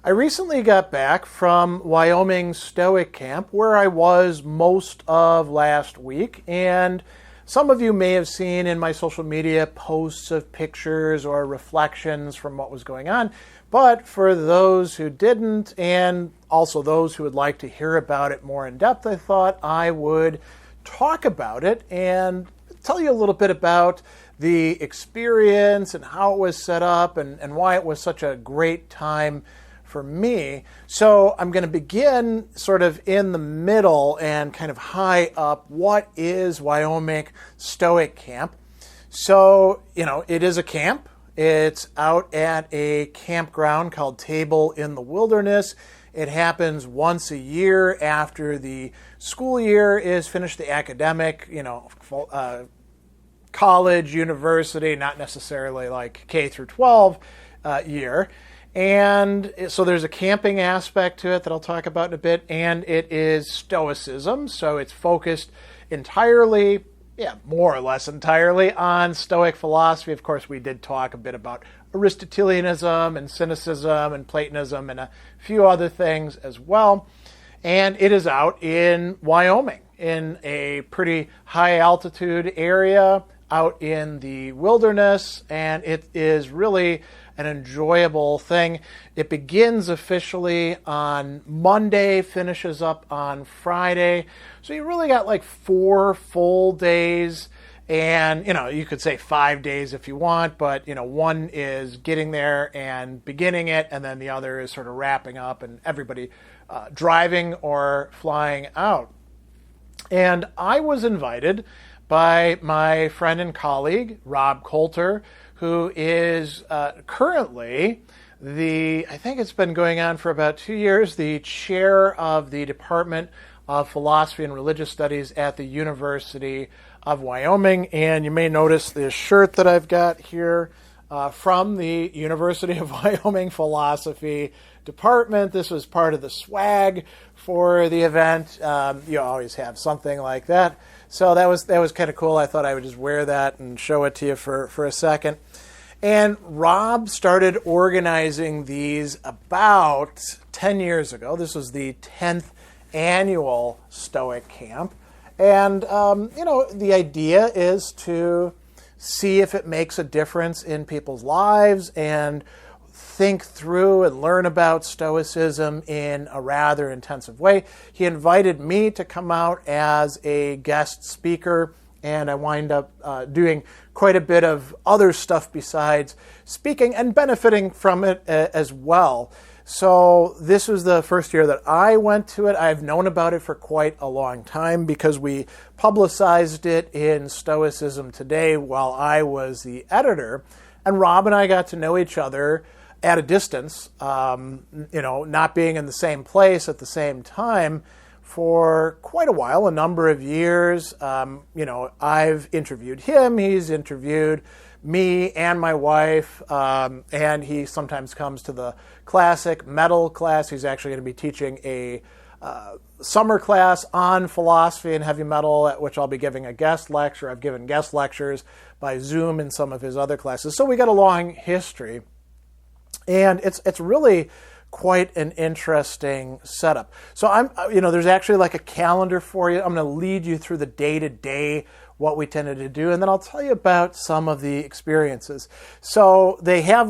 I recently got back from Wyoming Stoic Camp, where I was most of last week, and some of you may have seen in my social media posts of pictures or reflections from what was going on, but for those who didn't, and also those who would like to hear about it more in depth, I thought I would talk about it and tell you a little bit about the experience and how it was set up and why it was such a great time for me. So I'm going to begin sort of in the middle and kind of high up. What is Wyoming Stoic Camp? So, it is a camp. It's out at a campground called Table in the Wilderness. It happens once a year after the school year is finished, the academic, college, university, not necessarily like K through 12 year. And so there's a camping aspect to it that I'll talk about in a bit, and it is Stoicism. So it's focused entirely, more or less entirely on Stoic philosophy. Of course, we did talk a bit about Aristotelianism and Cynicism and Platonism and a few other things as well. And it is out in Wyoming, in a pretty high altitude area out in the wilderness, and it is really an enjoyable thing. It begins officially on Monday, finishes up on Friday. So you really got like 4 full days, and you could say 5 days if you want, but one is getting there and beginning it, and then the other is sort of wrapping up and everybody driving or flying out. And I was invited by my friend and colleague, Rob Colter, who is currently I think it's been going on for about 2 years, the chair of the Department of Philosophy and Religious Studies at the University of Wyoming. And you may notice this shirt that I've got here from the University of Wyoming Philosophy Department. This was part of the swag for the event. You always have something like that. So that was kind of cool. I thought I would just wear that and show it to you for a second. And Rob started organizing these about 10 years ago. This was the 10th annual Stoic Camp. And, the idea is to see if it makes a difference in people's lives and think through and learn about Stoicism in a rather intensive way. He invited me to come out as a guest speaker, and I wind up doing quite a bit of other stuff besides speaking and benefiting from it as well. So this was the first year that I went to it. I've known about it for quite a long time because we publicized it in Stoicism Today while I was the editor. And Rob and I got to know each other at a distance, not being in the same place at the same time for quite a while, a number of years. I've interviewed him, he's interviewed me and my wife, and he sometimes comes to the classic metal class. He's actually going to be teaching a summer class on philosophy and heavy metal, at which I'll be giving a guest lecture. I've given guest lectures by Zoom in some of his other classes. So we got a long history. And it's really quite an interesting setup. So there's actually like a calendar for you. I'm going to lead you through the day-to-day, what we tended to do, and then I'll tell you about some of the experiences. So they have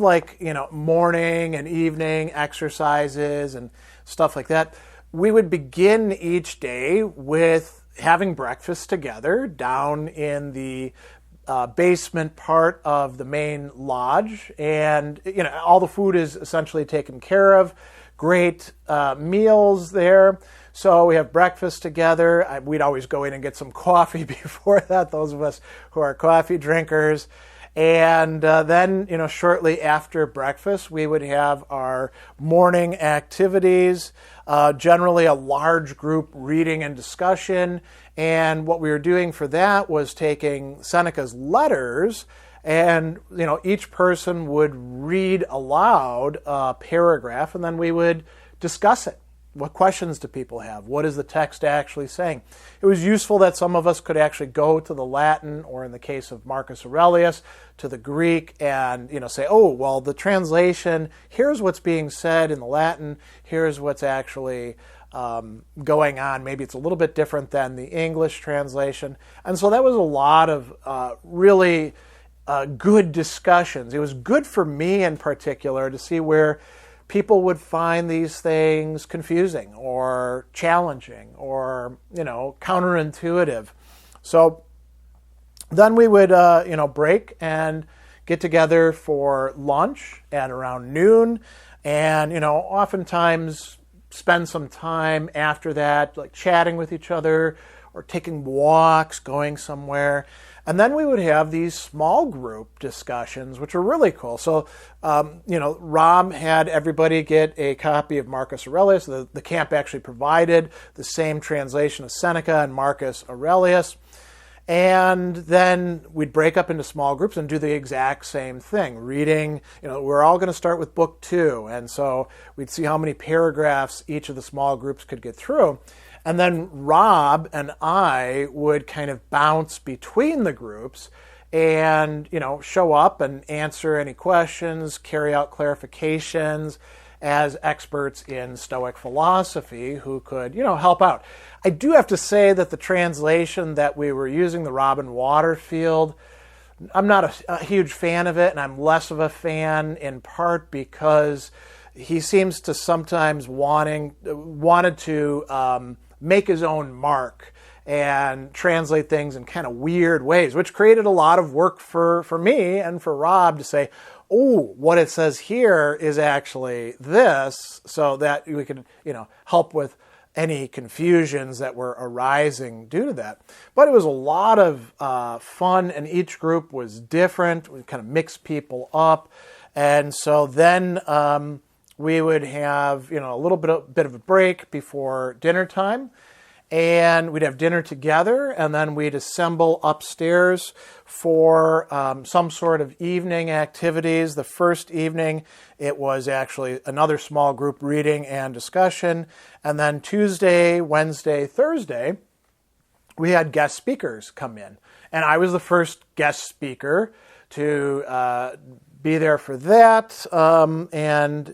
morning and evening exercises and stuff like that. We would begin each day with having breakfast together down in the basement part of the main lodge, and all the food is essentially taken care of. Great meals there. So we have breakfast together. We'd always go in and get some coffee before that, those of us who are coffee drinkers. And then, shortly after breakfast, we would have our morning activities, generally a large group reading and discussion. And what we were doing for that was taking Seneca's letters, and each person would read aloud a paragraph, and then we would discuss it. what questions do people have? What is the text actually saying? It was useful that some of us could actually go to the Latin, or in the case of Marcus Aurelius, to the Greek, and say, oh, well, the translation, here's what's being said in the Latin, here's what's actually going on. Maybe it's a little bit different than the English translation. And so that was a lot of really good discussions. It was good for me in particular to see where people would find these things confusing or challenging or, counterintuitive. So then we would, break and get together for lunch at around noon, and, oftentimes spend some time after that, like chatting with each other or taking walks, going somewhere. And then we would have these small group discussions, which are really cool. So, Rob had everybody get a copy of Marcus Aurelius. The camp actually provided the same translation of Seneca and Marcus Aurelius. And then we'd break up into small groups and do the exact same thing. Reading, we're all going to start with book 2. And so we'd see how many paragraphs each of the small groups could get through. And then Rob and I would kind of bounce between the groups and, show up and answer any questions, carry out clarifications as experts in Stoic philosophy who could, help out. I do have to say that the translation that we were using, the Robin Waterfield, I'm not a huge fan of it, and I'm less of a fan in part because he seems to sometimes wanted to make his own mark and translate things in kind of weird ways, which created a lot of work for me and for Rob to say, oh, what it says here is actually this, so that we could, help with any confusions that were arising due to that. But it was a lot of fun, and each group was different. We kind of mixed people up. And so then we would have, a little bit of a break before dinner time, and we'd have dinner together, and then we'd assemble upstairs for some sort of evening activities. The first evening, it was actually another small group reading and discussion, and then Tuesday, Wednesday, Thursday, we had guest speakers come in, and I was the first guest speaker to be there for that, and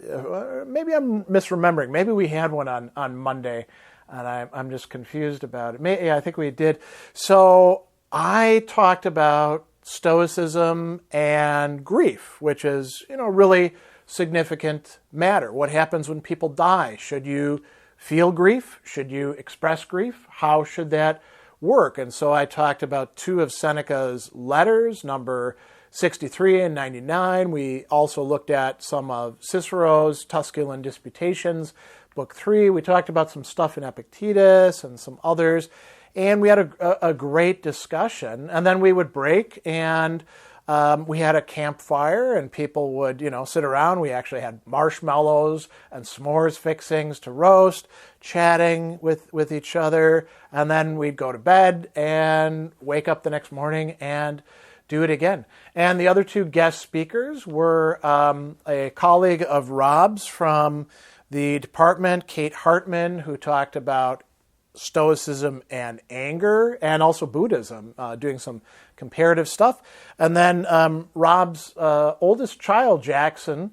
maybe I'm misremembering. Maybe we had one on Monday, and I'm just confused about it. Yeah, I think we did. So I talked about Stoicism and grief, which is, really significant matter. What happens when people die? Should you feel grief? Should you express grief? How should that work? And so I talked about 2 of Seneca's letters, number 63 and 99. We also looked at some of Cicero's Tusculan Disputations, book 3. We talked about some stuff in Epictetus and some others, and we had a great discussion. And then we would break, and we had a campfire, and people would, sit around. We actually had marshmallows and s'mores fixings to roast, chatting with each other, and then we'd go to bed and wake up the next morning and do it again. And the other 2 guest speakers were a colleague of Rob's from the department, Kate Hartman, who talked about Stoicism and anger, and also Buddhism, doing some comparative stuff. And then Rob's oldest child, Jackson,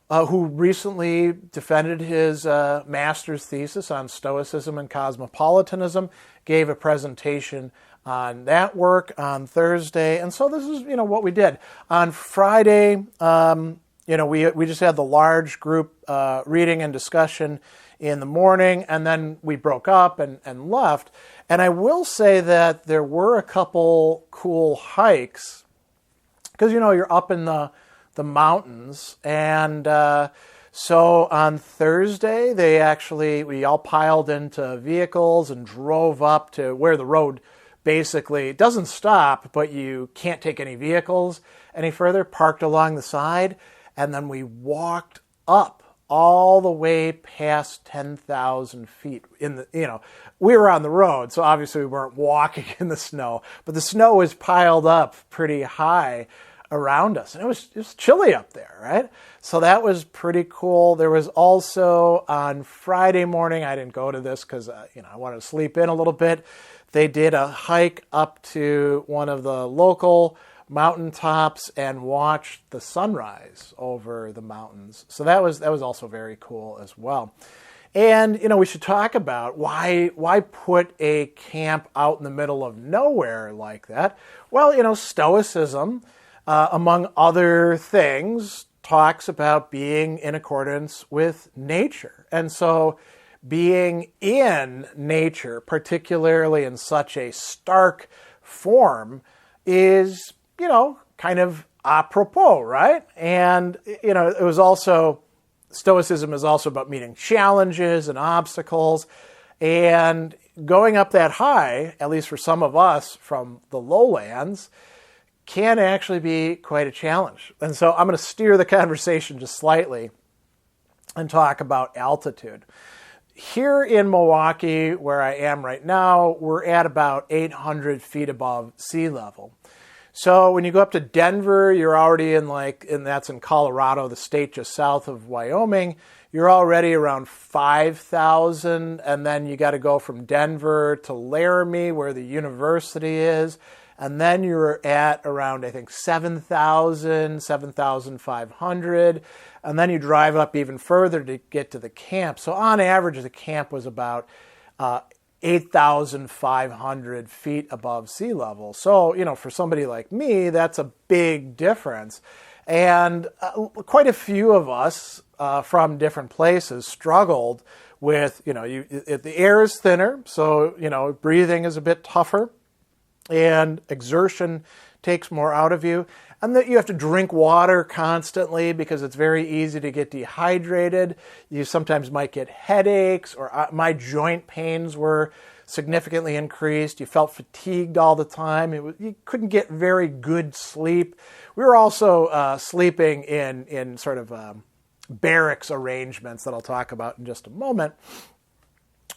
who recently defended his master's thesis on Stoicism and Cosmopolitanism, gave a presentation on that work on Thursday. And so this is, what we did. On Friday, we just had the large group reading and discussion in the morning, and then we broke up and left. And I will say that there were a couple cool hikes, because, you're up in the mountains. And so on Thursday, we all piled into vehicles and drove up to where the road basically doesn't stop, but you can't take any vehicles any further, parked along the side. And then we walked up all the way past 10,000 feet. We were on the road, so obviously we weren't walking in the snow, but the snow was piled up pretty high around us. And it was chilly up there, right? So that was pretty cool. There was also on Friday morning, I didn't go to this because I wanted to sleep in a little bit. They did a hike up to one of the local mountaintops and watched the sunrise over the mountains. So that was also very cool as well. And, we should talk about why put a camp out in the middle of nowhere like that? Well, Stoicism, among other things, talks about being in accordance with nature. And so being in nature, particularly in such a stark form, is, kind of apropos, right? And, it was also, Stoicism is also about meeting challenges and obstacles. And going up that high, at least for some of us from the lowlands, can actually be quite a challenge. And so I'm going to steer the conversation just slightly and talk about altitude. Here in Milwaukee, where I am right now, we're at about 800 feet above sea level. So when you go up to Denver, you're already and that's in Colorado, the state just south of Wyoming, you're already around 5,000. And then you got to go from Denver to Laramie, where the university is. And then you're at around, I think, 7,000, 7,500. And then you drive up even further to get to the camp. So on average, the camp was about 8,500 feet above sea level. So, for somebody like me, that's a big difference. And quite a few of us from different places struggled with, the air is thinner, so, breathing is a bit tougher, and exertion takes more out of you. And that you have to drink water constantly because it's very easy to get dehydrated. You sometimes might get headaches, or my joint pains were significantly increased. You felt fatigued all the time. You couldn't get very good sleep. We were also sleeping in sort of barracks arrangements that I'll talk about in just a moment.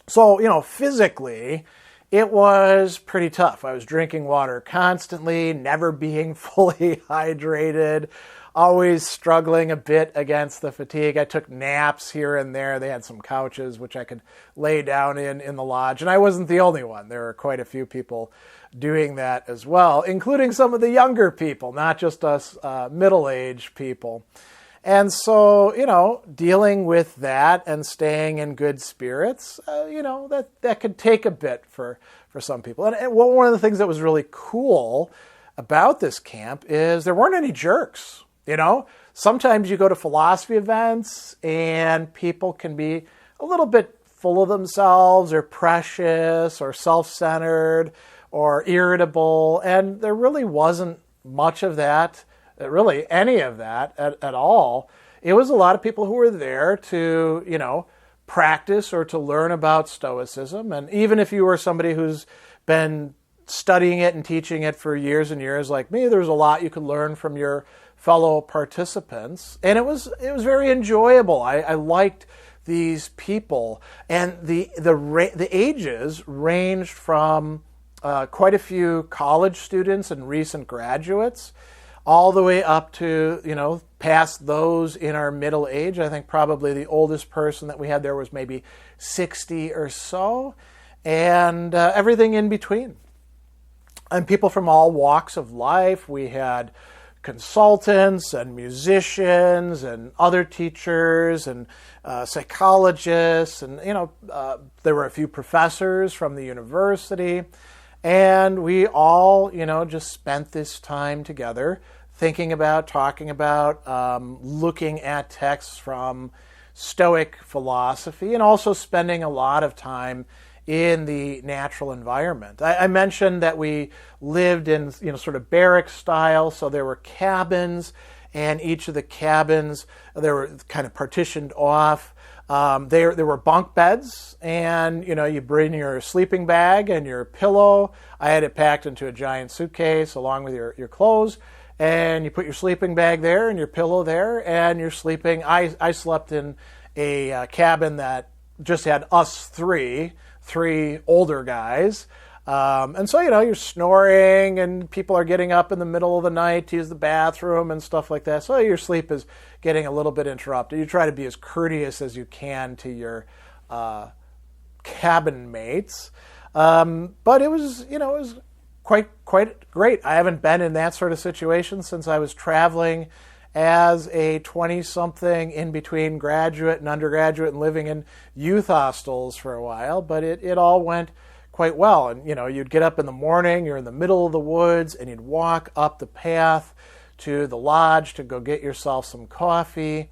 So, physically, it was pretty tough. I was drinking water constantly, never being fully hydrated, always struggling a bit against the fatigue. I took naps here and there. They had some couches which I could lay down in the lodge. And I wasn't the only one. There were quite a few people doing that as well, including some of the younger people, not just us middle-aged people. And so, dealing with that and staying in good spirits, that could take a bit for some people. And one of the things that was really cool about this camp is there weren't any jerks, Sometimes you go to philosophy events and people can be a little bit full of themselves or precious or self-centered or irritable, and there really wasn't much of that. Really any of that at all. It was a lot of people who were there to, practice or to learn about Stoicism. And even if you were somebody who's been studying it and teaching it for years and years like me, there's a lot you could learn from your fellow participants. And it was very enjoyable. I liked these people. And the ages ranged from quite a few college students and recent graduates all the way up to, past those in our middle age. I think probably the oldest person that we had there was maybe 60 or so, and everything in between. And people from all walks of life. We had consultants and musicians and other teachers and psychologists, and, there were a few professors from the university. And we all, just spent this time together thinking about, talking about, looking at texts from Stoic philosophy, and also spending a lot of time in the natural environment. I mentioned that we lived in, sort of barrack style, so there were cabins, and each of the cabins, they were kind of partitioned off. There were bunk beds, and you bring your sleeping bag and your pillow. I had it packed into a giant suitcase along with your clothes, and you put your sleeping bag there and your pillow there, and you're sleeping. I slept in a cabin that just had us three older guys, And so, you're snoring and people are getting up in the middle of the night to use the bathroom and stuff like that. So your sleep is getting a little bit interrupted. You try to be as courteous as you can to your cabin mates. But it was quite great. I haven't been in that sort of situation since I was traveling as a 20-something in between graduate and undergraduate and living in youth hostels for a while. But it all went quite well. And, you'd get up in the morning, you're in the middle of the woods, and you'd walk up the path to the lodge to go get yourself some coffee.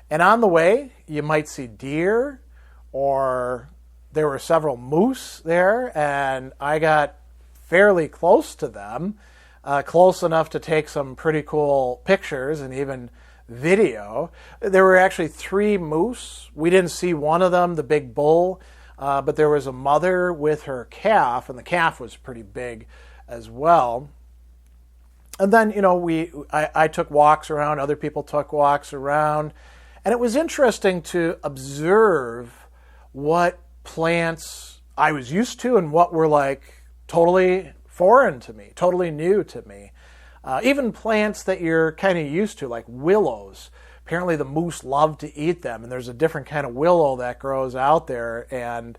And on the way, you might see deer, or there were several moose there, and I got fairly close to them, close enough to take some pretty cool pictures and even video. There were actually 3 moose. We didn't see one of them, the big bull, but there was a mother with her calf, and the calf was pretty big as well. And then, I took walks around, other people took walks around, and it was interesting to observe what plants I was used to and what were like totally foreign to me, totally new to me. Even plants that you're kind of used to, like willows. Apparently the moose love to eat them, and there's a different kind of willow that grows out there, and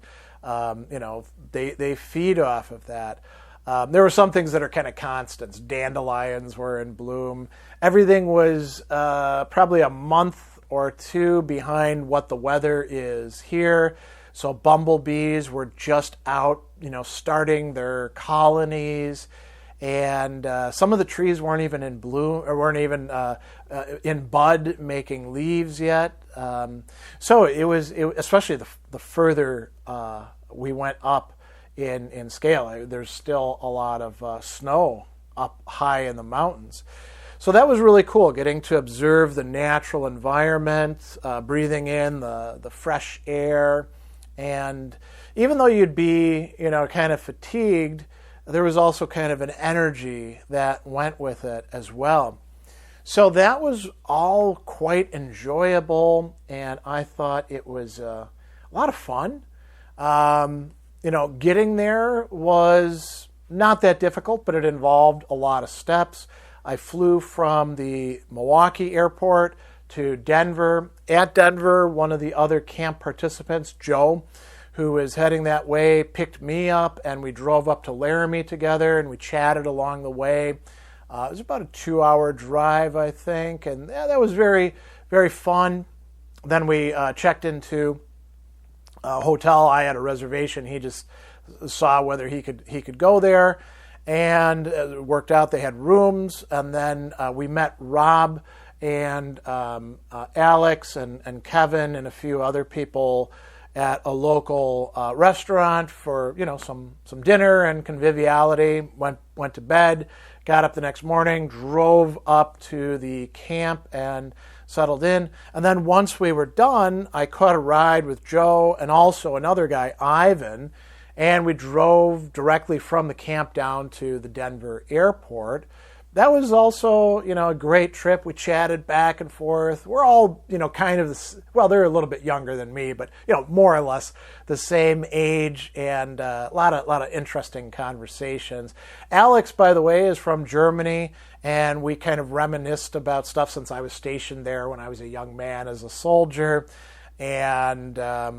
they feed off of that. There were some things that are kind of constants. Dandelions were in bloom. Everything was probably a month or 2 behind what the weather is here. So bumblebees were just out, starting their colonies. And some of the trees weren't even in bloom, or weren't even in bud, making leaves yet. So it was especially the further we went up in scale. There's still a lot of snow up high in the mountains. So that was really cool, getting to observe the natural environment, breathing in the fresh air. And even though you'd be, kind of fatigued, there was also kind of an energy that went with it as well. So that was all quite enjoyable, and I thought it was a lot of fun. Getting there was not that difficult, but it involved a lot of steps. I flew from the Milwaukee airport to Denver. At Denver, one of the other camp participants, Joe, who was heading that way, picked me up, and we drove up to Laramie together, and we chatted along the way. It was about a 2-hour drive, I think, and that was very, very fun. Then we checked into a hotel. I had a reservation. He just saw whether he could go there, and it worked out. They had rooms, and then we met Rob and Alex and Kevin and a few other people at a local restaurant for some dinner and conviviality. Went to bed, got up the next morning, drove up to the camp and settled in. And then once we were done, I caught a ride with Joe and also another guy, Ivan, and we drove directly from the camp down to the Denver airport. That was also, a great trip. We chatted back and forth. We're all, kind of, they're a little bit younger than me, but, more or less the same age, and a lot of interesting conversations. Alex, by the way, is from Germany, and we kind of reminisced about stuff since I was stationed there when I was a young man as a soldier. And, they're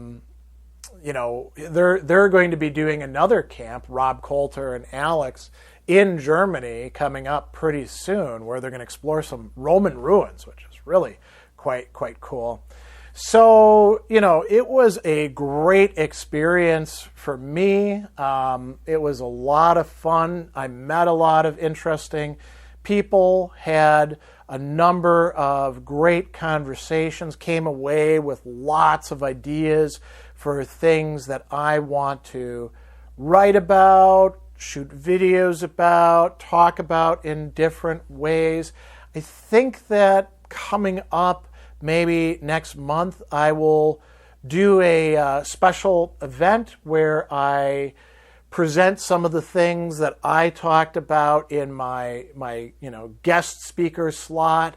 going to be doing another camp, Rob Colter and Alex, in Germany coming up pretty soon, where they're going to explore some Roman ruins, which is really quite cool. So, it was a great experience for me. It was a lot of fun. I met a lot of interesting people, had a number of great conversations, came away with lots of ideas for things that I want to write about, shoot videos about, talk about in different ways. I think that coming up maybe next month, I will do a special event where I present some of the things that I talked about in my guest speaker slot.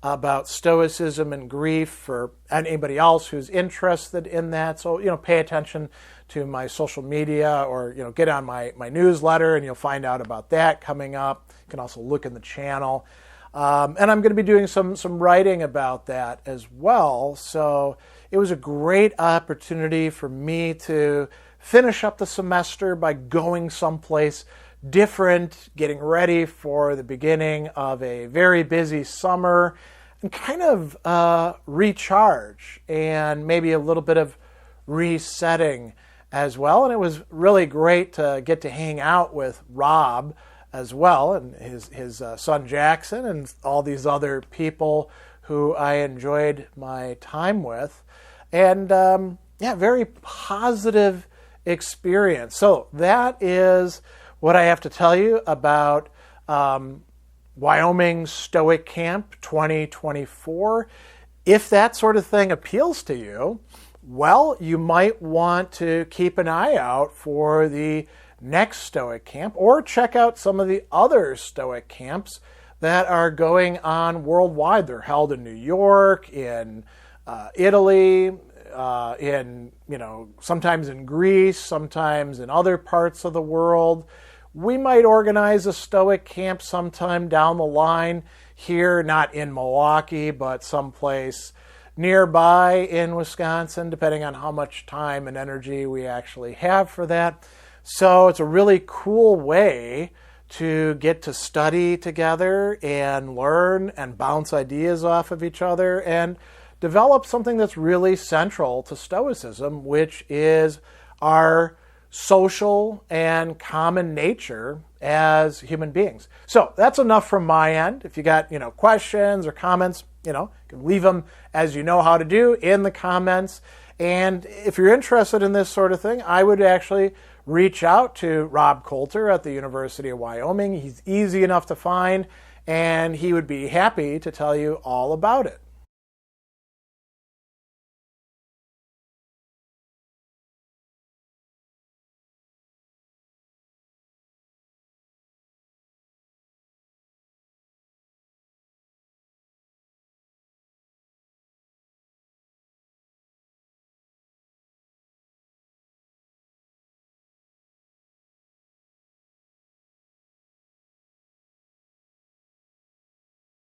about Stoicism and Grief for anybody else who's interested in that. So, pay attention to my social media or, get on my newsletter and you'll find out about that coming up. You can also look in the channel. And I'm going to be doing some writing about that as well. So it was a great opportunity for me to finish up the semester by going someplace different, getting ready for the beginning of a very busy summer, and kind of recharge and maybe a little bit of resetting as well. And it was really great to get to hang out with Rob as well, and his son Jackson, and all these other people who I enjoyed my time with. And very positive experience. So that is what I have to tell you about Wyoming Stoic Camp 2024. If that sort of thing appeals to you, well, you might want to keep an eye out for the next Stoic Camp, or check out some of the other Stoic camps that are going on worldwide. They're held in New York, in Italy, in sometimes in Greece, sometimes in other parts of the world. We might organize a Stoic camp sometime down the line here, not in Milwaukee, but someplace nearby in Wisconsin, depending on how much time and energy we actually have for that. So it's a really cool way to get to study together and learn and bounce ideas off of each other and develop something that's really central to Stoicism, which is our social and common nature as human beings. So that's enough from my end. If you got, questions or comments, you can leave them, as you know how to do, in the comments. And if you're interested in this sort of thing, I would actually reach out to Rob Colter at the University of Wyoming. He's easy enough to find, and he would be happy to tell you all about it.